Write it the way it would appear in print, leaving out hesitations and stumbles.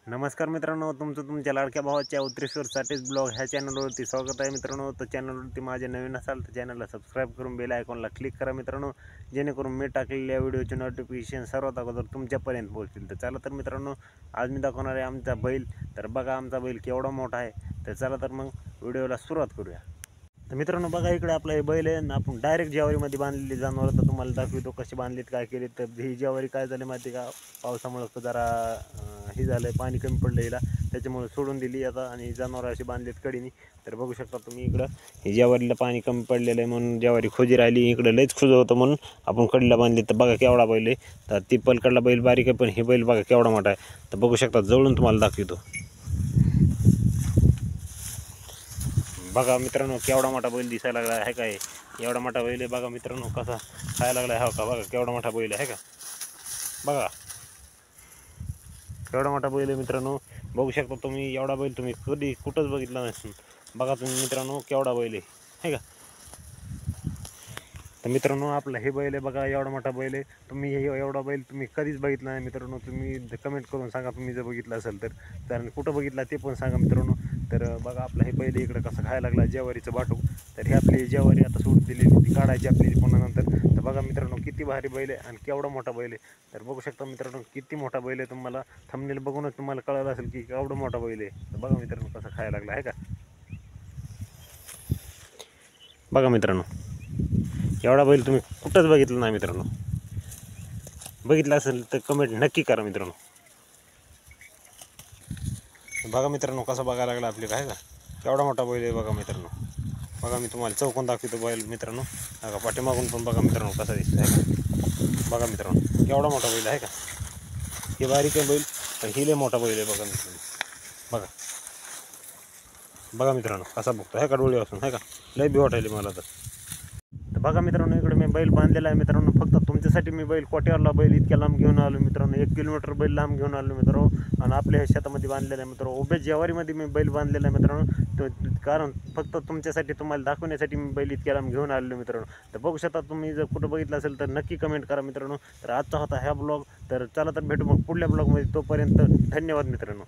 नमस्कार मित्रांनो, तुमच्या लाडक्या भावाच्या उत्तरेश्वरसाठीच ब्लॉग ह्या चॅनलवरती स्वागत आहे मित्रांनो। तर चॅनलवरती माझे नवीन असाल तर चॅनलला सबस्क्राईब करून बेल आयकॉनला क्लिक करा मित्रांनो, जेणेकरून मी टाकलेल्या व्हिडिओचे नोटिफिकेशन सर्वात अगोदर तुमच्यापर्यंत पोहोचतील। तर चला तर मित्रांनो, आज मी दाखवणार आहे आमचा बैल। तर बघा आमचा बैल केवढा मोठा आहे। तर चला तर मग व्हिडिओला सुरुवात करूया। तर मित्रांनो बघा, इकडे आपला हे बैल आहे, आपण डायरेक्ट ज्वारीमध्ये बांधलेली जनावर तर तुम्हाला दाखवतो कशी बांधलीत काय केली। तर ही ज्वारी काय झाली माहिती का, पावसामुळे जरा हे झालं, पाणी कमी पडलं हिला, त्याच्यामुळे सोडून दिली आता आणि जनावर अशी बांधलीत कडीनी। तर बघू शकता तुम्ही इकडं ही ज्वारीला पाणी कमी पडलेलं आहे म्हणून ज्वारी खोजी राहिली, इकडं लयच खोज होतं म्हणून आपण कडीला बांधली। तर बघा केवढा बैल आहे। तर ती पलकडला बैल बारीक आहे, पण हे बैल बघा केवढा मोठा आहे। तर बघू शकता, जवळून तुम्हाला दाखवतो। बघा मित्रांनो, केवढा मोठा बैल दिसायला लागला आहे काय, एवढा मोठा बैल आहे। बघा मित्रांनो कसा खायला लागला आहे का, बघा केवढा मोठा बैल आहे का, बघा केवढा मोठा बैल आहे मित्रांनो। बघू शकता तुम्ही, एवढा बैल तुम्ही कधी कुठंच बघितला नसेल। बघा तुम्ही मित्रांनो केवढा बैल आहे का। तर मित्रांनो आपला हे बैल आहे बघा, एवढा मोठा बैल आहे। तुम्ही एवढा बैल तुम्ही कधीच बघितला नाही मित्रांनो। तुम्ही कमेंट करून सांगा तुम्ही जर बघितलं असेल तर, कारण कुठं बघितला ते पण सांगा मित्रांनो। तर बघा आपला हे बैल इकडं कसं खायला लागला ज्वारीचं बाटू। तर हे आपली ज्वारी आता सोडून दिलेली ती काढायची आपली पुन्हा नंतर। तर बघा मित्रांनो किती भारी बैल आहे आणि केवढा मोठा बैल आहे। तर बघू शकता मित्रांनो किती मोठा बैल आहे, तुम्हाला थंबनेल बघूनच तुम्हाला कळलं असेल की केवढा मोठा बैल आहे। तर बघा मित्रांनो कसं खायला लागला आहे का, बघा मित्रांनो एवढा बैल तुम्ही कुठंच बघितलं नाही मित्रांनो। बघितलं असेल तर कमेंट नक्की करा मित्रांनो। बघा मित्रांनो कसं बघायला लागला आपले काय का, केवढा मोठा बैल आहे बघा मित्रांनो। बघा मी तुम्हाला चौकोन दाखवतो बैल मित्रांनो, बघा पाठीमागून पण बघा मित्रांनो कसा दिसतो आहे का। बघा मित्रांनो केवढा मोठा बैल आहे का, हे बारीक आहे बैल पण हिले मोठा बैल आहे बघा मित्रांनो। बघा बघा मित्रांनो कसा बघतो आहे का, डोळे असून आहे का, लय बी वाटायले मला तर बघा मित्रांनो इकडे मी बैल बांधलेला आहे मित्रांनो। फक्त तुमच्यासाठी मी बैल कोट्यावरला बैल इतक्या लांब घेऊन आलो मित्रांनो, 1 किलोमीटर बैल लांब घेऊन आलो मित्रांनो। आणि आपल्या शेतामध्ये बांधलेला आहे मित्रांनो, उभ्या ज्वारीमध्ये मी बैल बांधलेला आहे मित्रांनो। कारण फक्त तुमच्यासाठी तुम्हाला दाखवण्यासाठी मी बैल इतक्या लांब घेऊन आलेलो मित्रांनो। तर बघू शकता तुम्ही, जर कुठं बघितलं असेल तर नक्की कमेंट करा मित्रांनो। तर आजचा होता ह्या ब्लॉग। तर चला तर भेटू मग पुढल्या ब्लॉगमध्ये, तोपर्यंत धन्यवाद मित्रांनो।